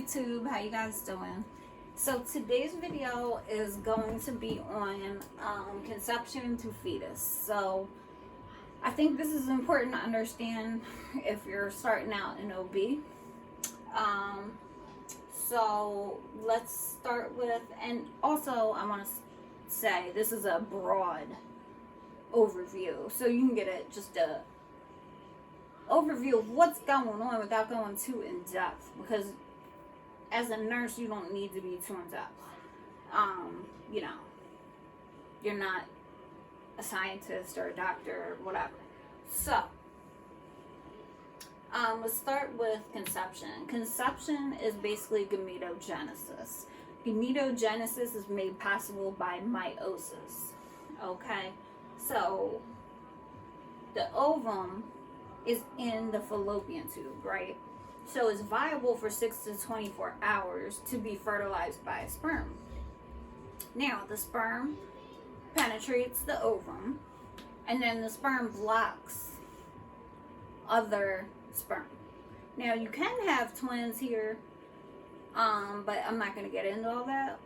YouTube, how you guys doing? So today's video is going to be on conception to fetus. So I think this is important to understand if you're starting out in OB. So let's start with, and also I want to say this is a broad overview, so you can get just a overview of what's going on without going too in depth, because as a nurse you don't need to be too in depth. You know, you're not a scientist or a doctor or whatever. So let's start with conception. Conception is basically gametogenesis. Gametogenesis is made possible by meiosis. Okay, so the ovum is in the fallopian tube, right? So it's viable for 6 to 24 hours to be fertilized by a sperm. Now, the sperm penetrates the ovum, and then the sperm blocks other sperm. Now, you can have twins here, but I'm not going to get into all that.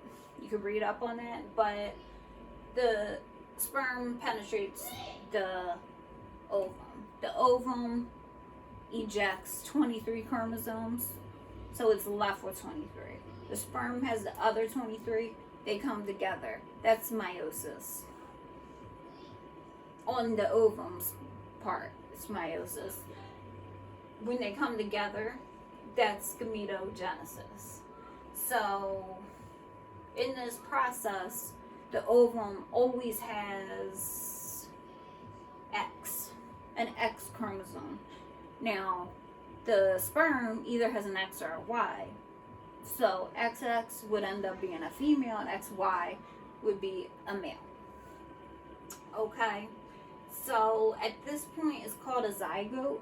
You can read up on that, but the sperm penetrates the ovum. The ovum ejects 23 chromosomes, so it's left with 23. The sperm has the other 23. They come together. That's meiosis. On the ovum's part, it's meiosis. When they come together, that's gametogenesis. So in this process, the ovum always has an X chromosome. Now, the sperm either has an X or a Y. So XX would end up being a female and XY would be a male. Okay, so at this point it's called a zygote.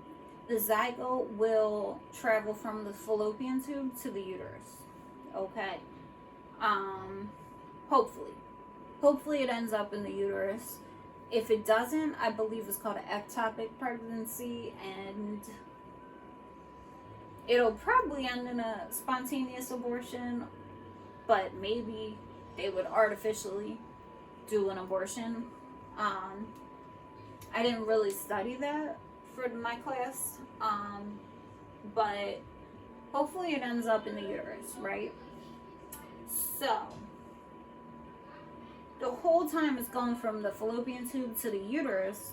The zygote will travel from the fallopian tube to the uterus. Okay, hopefully it ends up in the uterus. If it doesn't, I believe it's called an ectopic pregnancy, and it'll probably end in a spontaneous abortion, but maybe they would artificially do an abortion. I didn't really study that for my class, but hopefully it ends up in the uterus, right? So the whole time it's going from the fallopian tube to the uterus,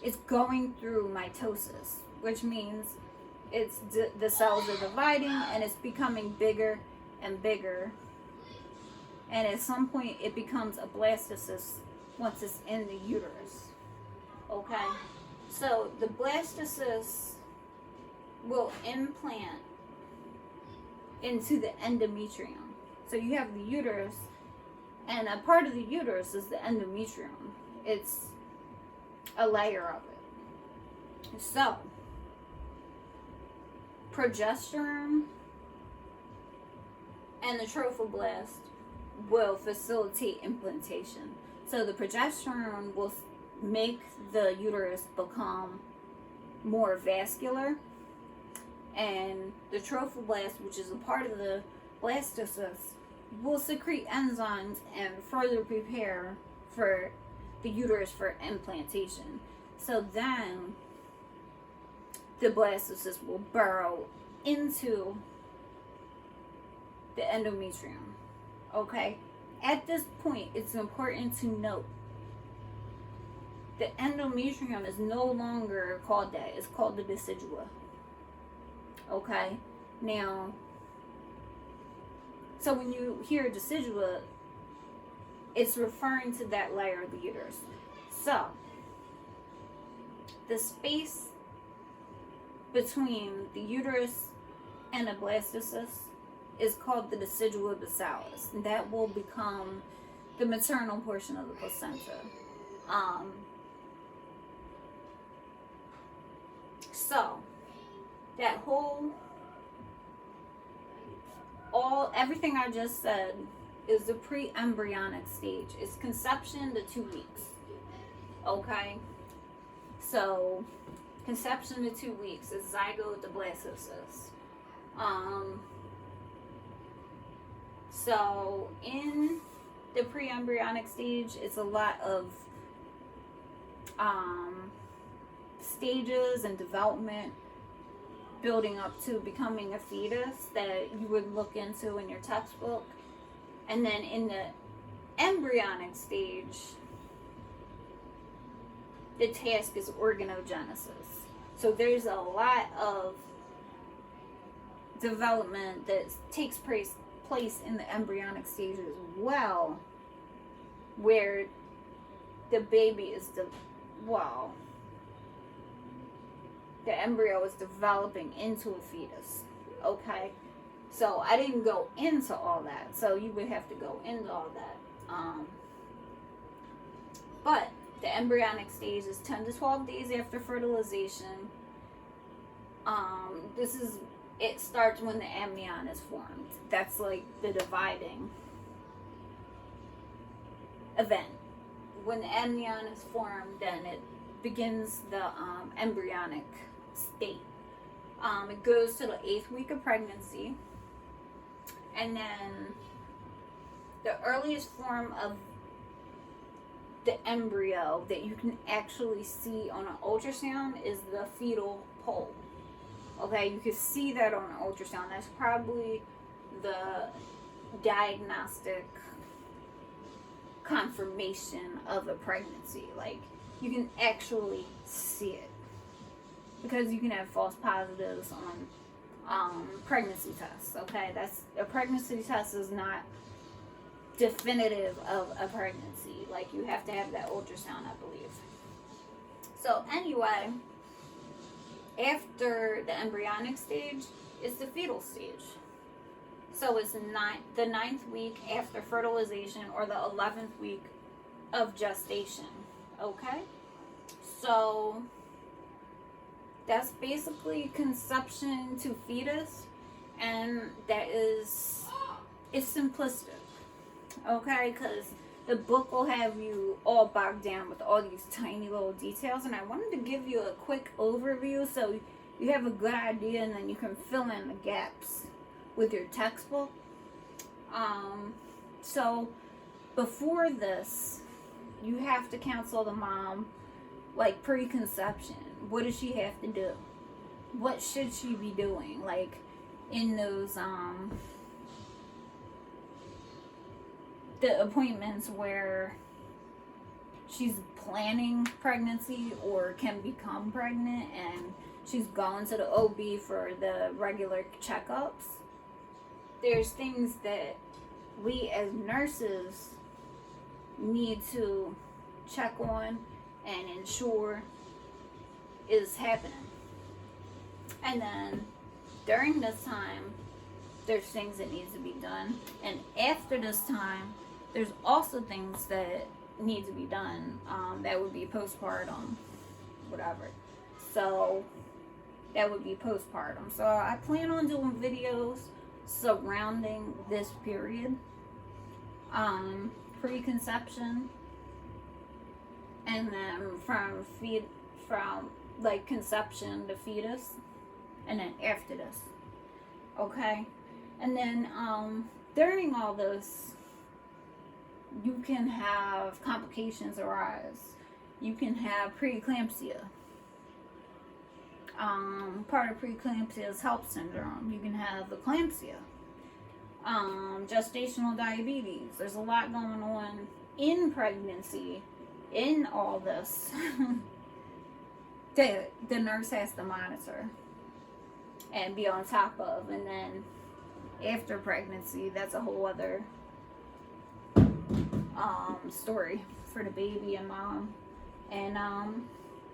it's going through mitosis, which means it's the cells are dividing and it's becoming bigger and bigger. And at some point it becomes a blastocyst once it's in the uterus. Okay? So the blastocyst will implant into the endometrium. So you have the uterus, and a part of the uterus is the endometrium. It's a layer of it. So, progesterone and the trophoblast will facilitate implantation. So the progesterone will make the uterus become more vascular, and the trophoblast, which is a part of the blastocyst, will secrete enzymes and further prepare for the uterus for implantation. So then the blastocyst will burrow into the endometrium. Okay? At this point, it's important to note the endometrium is no longer called that. It's called the decidua. Okay? Now, so when you hear decidua, it's referring to that layer of the uterus. So, the space between the uterus and the blastocyst is called the decidua basalis. And that will become the maternal portion of the placenta. So, that whole everything I just said is the pre-embryonic stage. It's conception to 2 weeks. Okay? So, conception to 2 weeks is zygote to blastocyst. So in the pre-embryonic stage, it's a lot of stages and development building up to becoming a fetus that you would look into in your textbook. And then in the embryonic stage, the task is organogenesis. So there's a lot of development that takes place in the embryonic stage as well, where the baby is the embryo is developing into a fetus. Okay, so I didn't go into all that, so you would have to go into all that. But the embryonic stage is 10 to 12 days after fertilization. It starts when the amnion is formed. That's like the dividing event. When the amnion is formed, then it begins the embryonic state. It goes to the 8th week of pregnancy, and then the earliest form of the embryo that you can actually see on an ultrasound is the fetal pole. Okay, you can see that on an ultrasound. That's probably the diagnostic confirmation of a pregnancy. Like, you can actually see it, because you can have false positives on pregnancy tests. Okay, that's a pregnancy test is not definitive of a pregnancy. Like, you have to have that ultrasound, I believe. So anyway, after the embryonic stage is the fetal stage. So it's the 9th week after fertilization, or the 11th week of gestation. Okay, so that's basically conception to fetus, and it's simplistic. Okay, because the book will have you all bogged down with all these tiny little details, and I wanted to give you a quick overview so you have a good idea, and then you can fill in the gaps with your textbook. So before this, you have to counsel the mom, like, preconception. What does she have to do? What should she be doing? Like, in those the appointments where she's planning pregnancy or can become pregnant, and she's going to the OB for the regular checkups. There's things that we as nurses need to check on and ensure is happening. And then during this time, there's things that needs to be done, and after this time, there's also things that need to be done. That would be postpartum, whatever. So that would be postpartum. So I plan on doing videos surrounding this period, preconception, and then from like conception to fetus, and then after this. Okay, and then during all this, you can have complications arise. You can have preeclampsia. Part of preeclampsia is HELLP syndrome. You can have eclampsia. Gestational diabetes. There's a lot going on in pregnancy, in all this, that the nurse has to monitor and be on top of. And then after pregnancy, that's a whole other story for the baby and mom. And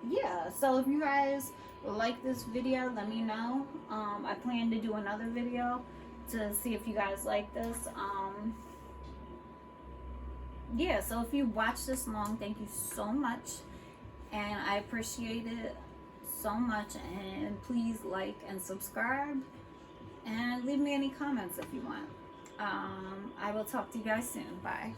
yeah, so if you guys like this video, let me know. I plan to do another video to see if you guys like this. Yeah, so if you watched this long, thank you so much, and I appreciate it so much. And please like and subscribe, and leave me any comments if you want. I will talk to you guys soon. Bye.